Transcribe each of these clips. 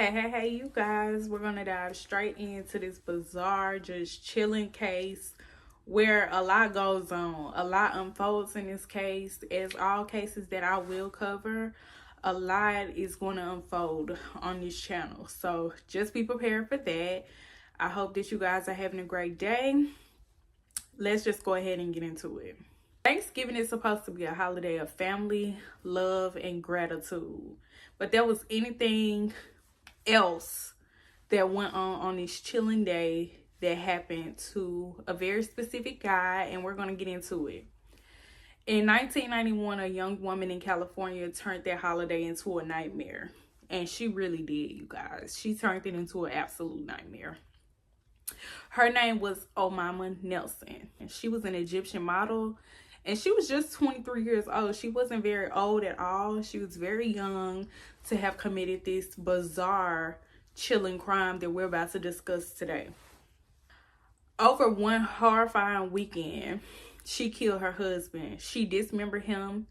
Hey, you guys, we're gonna dive straight into this bizarre, just chilling case where a lot goes on. A lot unfolds in this case. As all cases that I will cover, a lot is going to unfold on this channel. So just be prepared for that. I hope that you guys are having a great day. Let's just go ahead and get into it. Thanksgiving is supposed to be a holiday of family, love, and gratitude. But there was anything else that went on this chilling day that happened to a very specific guy, and we're going to get into it. In 1991, a young woman in California turned that holiday into a nightmare. And she really did, you guys. She turned it into an absolute nightmare. Her name was Omama Nelson. And she was an Egyptian model. And she was just 23 years old. She wasn't very old at all. She was very young to have committed this bizarre, chilling crime that we're about to discuss today. Over one horrifying weekend, she killed her husband. She dismembered him.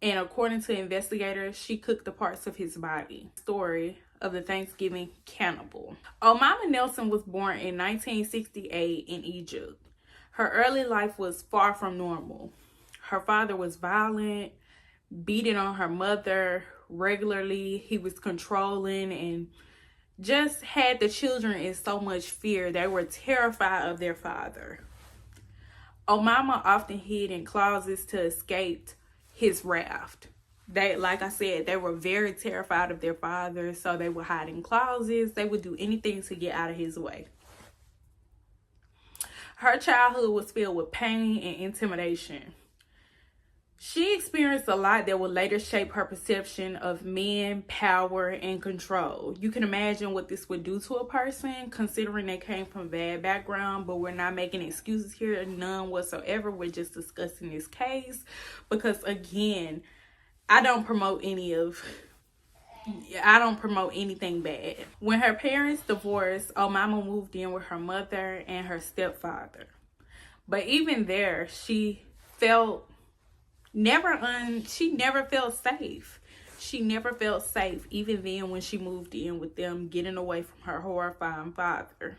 And according to investigators, she cooked the parts of his body. Story of the Thanksgiving cannibal. Omama Nelson was born in 1968 in Egypt. Her early life was far from normal. Her father was violent, beating on her mother regularly. He was controlling and just had the children in so much fear. They were terrified of their father. Omama often hid in closets to escape his wrath. Like I said, they were very terrified of their father, so they would hide in closets. They would do anything to get out of his way. Her childhood was filled with pain and intimidation. She experienced a lot that would later shape her perception of men, power, and control. You can imagine what this would do to a person, considering they came from a bad background, but we're not making excuses here, none whatsoever. We're just discussing this case because, again, I don't promote anything bad. When her parents divorced, Omama moved in with her mother and her stepfather. But even there, she never felt safe. She never felt safe, even then when she moved in with them, getting away from her horrifying father.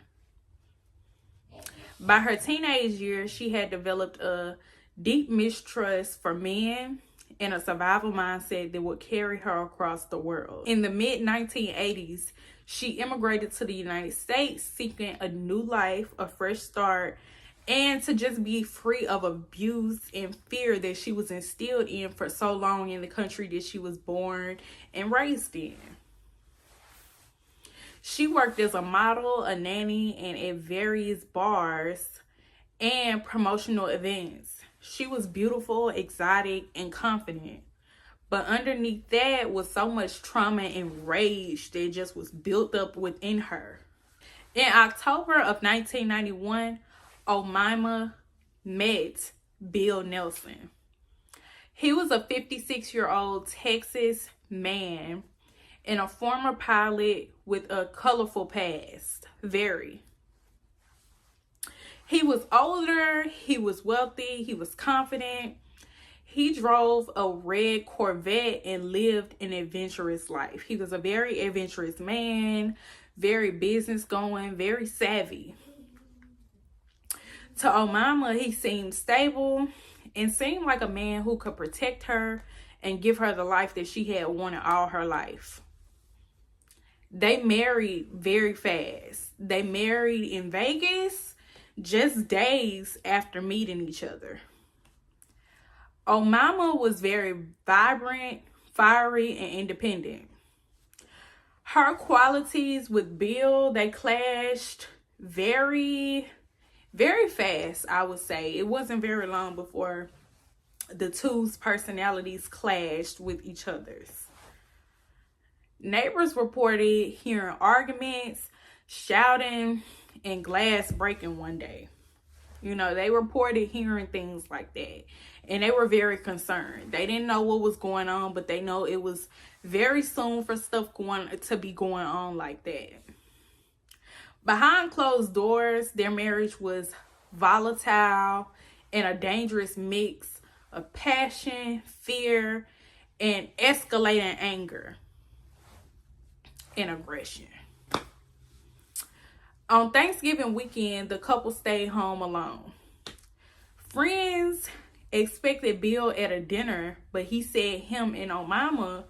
By her teenage years, she had developed a deep mistrust for men and a survival mindset that would carry her across the world. In the mid-1980s, she immigrated to the United States, seeking a new life, a fresh start, and to just be free of abuse and fear that she was instilled in for so long in the country that she was born and raised in. She worked as a model, a nanny, and at various bars and promotional events. She was beautiful, exotic, and confident. But underneath that was so much trauma and rage that just was built up within her. In October of 1991, Omama met Bill Nelson. He was a 56-year-old Texas man and a former pilot with a colorful past. Very. He was older, he was wealthy, he was confident. He drove a red Corvette and lived an adventurous life. He was a very adventurous man, very business going, very savvy. To Omama, he seemed stable and seemed like a man who could protect her and give her the life that she had wanted all her life. They married very fast. They married in Vegas just days after meeting each other. Omama was very vibrant, fiery, and independent. Her qualities with Bill, they clashed very fast, I would say. It wasn't very long before the two's personalities clashed with each other's. Neighbors reported hearing arguments, shouting, and glass breaking one day. You know, they reported hearing things like that. And they were very concerned. They didn't know what was going on, but they know it was very soon for stuff to be going on like that. Behind closed doors, their marriage was volatile and a dangerous mix of passion, fear, and escalating anger. and aggression. On Thanksgiving weekend, the couple stayed home alone. Friends expected Bill at a dinner, but he said him and Omama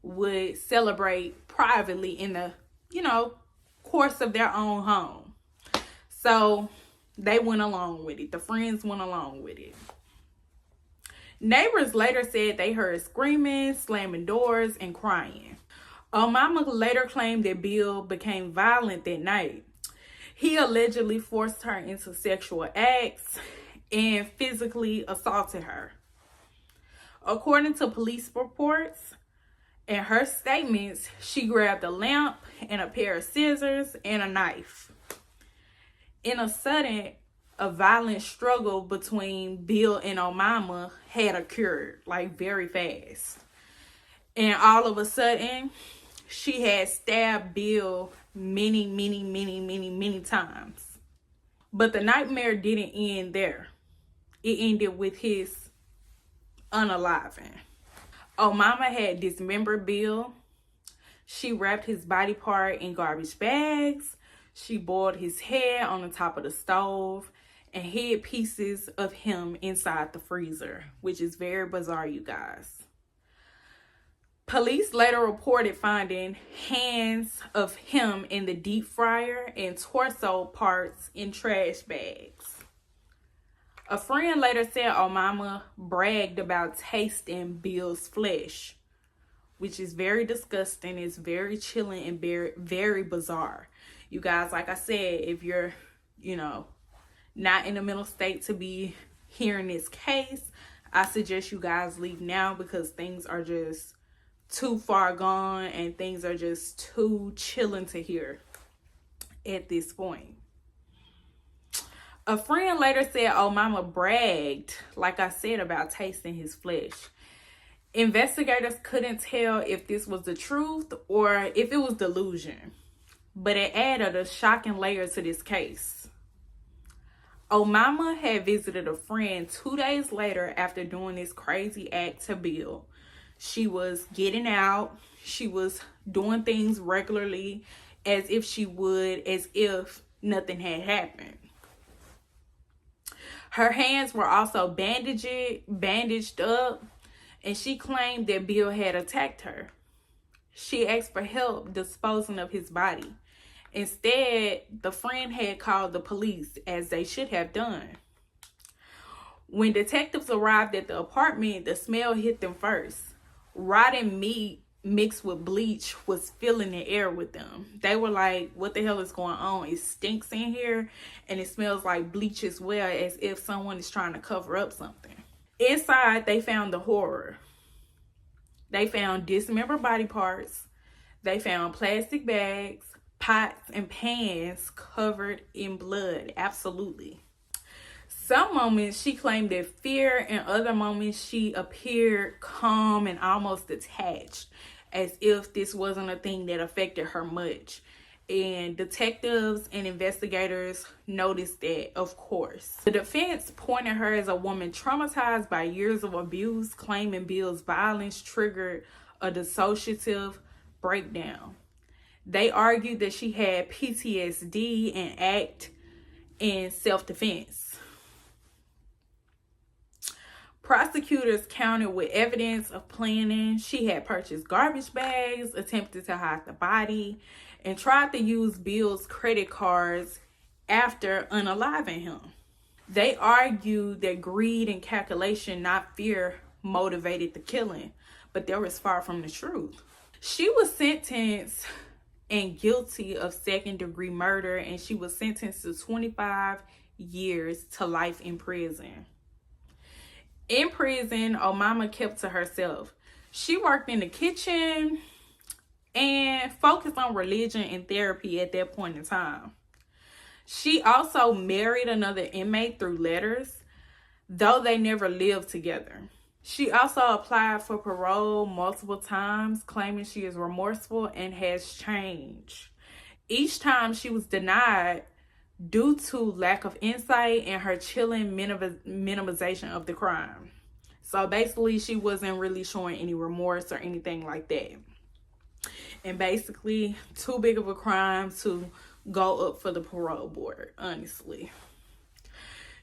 would celebrate privately in the, course of their own home. So they went along with it. The friends went along with it. Neighbors later said they heard screaming, slamming doors, and crying. Omama later claimed that Bill became violent that night. He allegedly forced her into sexual acts and physically assaulted her. According to police reports and her statements, she grabbed a lamp and a pair of scissors and a knife. In a sudden, a violent struggle between Bill and Omama had occurred, like very fast. And all of a sudden, she had stabbed Bill many times. But the nightmare didn't end there. It ended with his unaliving. Omama had dismembered Bill. She wrapped his body part in garbage bags. She boiled his head on the top of the stove and hid pieces of him inside the freezer, which is very bizarre, you guys. Police later reported finding hands of him in the deep fryer and torso parts in trash bags. A friend later said Omama bragged about tasting Bill's flesh, which is very disgusting. It's very chilling and very, very bizarre. You guys, like I said, if you're, not in a mental state to be hearing this case, I suggest you guys leave now because things are just too far gone and things are just too chilling to hear at this point. A friend later said Omama bragged, like I said, about tasting his flesh. Investigators couldn't tell if this was the truth or if it was delusion, but it added a shocking layer to this case. Omama had visited a friend 2 days later after doing this crazy act to Bill. She was getting out. She was doing things regularly as if she would, as if nothing had happened. Her hands were also bandaged up, and she claimed that Bill had attacked her. She asked for help disposing of his body. Instead, the friend had called the police, as they should have done. When detectives arrived at the apartment, the smell hit them first. Rotten meat mixed with bleach was filling the air with them. They were like, what the hell is going on? It stinks in here and it smells like bleach as well, as if someone is trying to cover up something. Inside, they found the horror. They found dismembered body parts. They found plastic bags, pots, and pans covered in blood. Absolutely. Some moments she claimed that fear, and other moments she appeared calm and almost detached, as if this wasn't a thing that affected her much. And detectives and investigators noticed that, of course. The defense pointed her as a woman traumatized by years of abuse, claiming Bill's violence triggered a dissociative breakdown. They argued that she had PTSD and act in self-defense. Prosecutors countered with evidence of planning. She had purchased garbage bags, attempted to hide the body, and tried to use Bill's credit cards after unaliving him. They argued that greed and calculation, not fear, motivated the killing, but that was far from the truth. She was sentenced and guilty of second-degree murder, and she was sentenced to 25 years to life in prison. In prison, Omama kept to herself. She worked in the kitchen and focused on religion and therapy at that point in time. She also married another inmate through letters, though they never lived together. She also applied for parole multiple times, claiming she is remorseful and has changed. Each time she was denied due to lack of insight and her chilling minimization of the crime. So basically, she wasn't really showing any remorse or anything like that. and basically too big of a crime to go up for the parole board, honestly.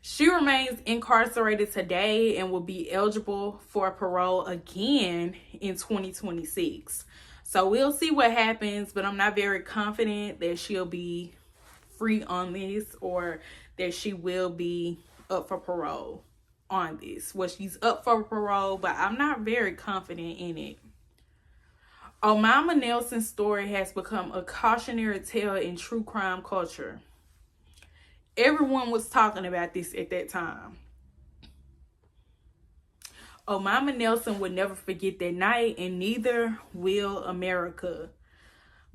She remains incarcerated today and will be eligible for parole again in 2026. So we'll see what happens, but I'm not very confident that she'll be free on this or that she will be up for parole on this. Well, she's up for parole, but I'm not very confident in it. Omama Nelson's story has become a cautionary tale in true crime culture. Everyone was talking about this at that time. Omama Nelson would never forget that night, and neither will America.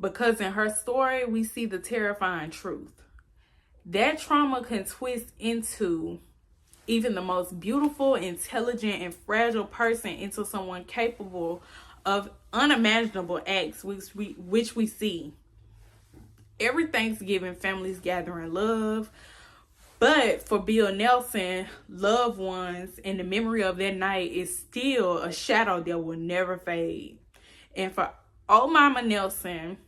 Because in her story, we see the terrifying truth. That trauma can twist into even the most beautiful, intelligent, and fragile person into someone capable of unimaginable acts, which we see. Every Thanksgiving, families gather in love. But for Bill Nelson, loved ones and the memory of that night is still a shadow that will never fade. And for Omama Nelson,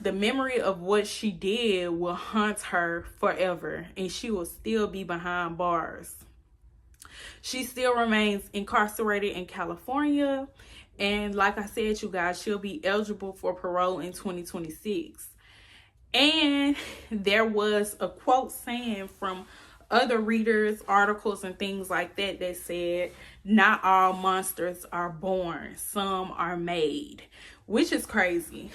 the memory of what she did will haunt her forever, and she will still be behind bars. She still remains incarcerated in California, and like I said, you guys, she'll be eligible for parole in 2026. And there was a quote saying from other readers, articles, and things like that that said, not all monsters are born, some are made, which is crazy.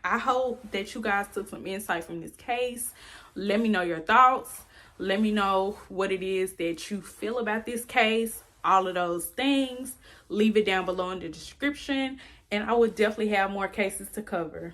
I hope that you guys took some insight from this case. Let me know your thoughts. Let me know what it is that you feel about this case. All of those things. Leave it down below in the description. And I will definitely have more cases to cover.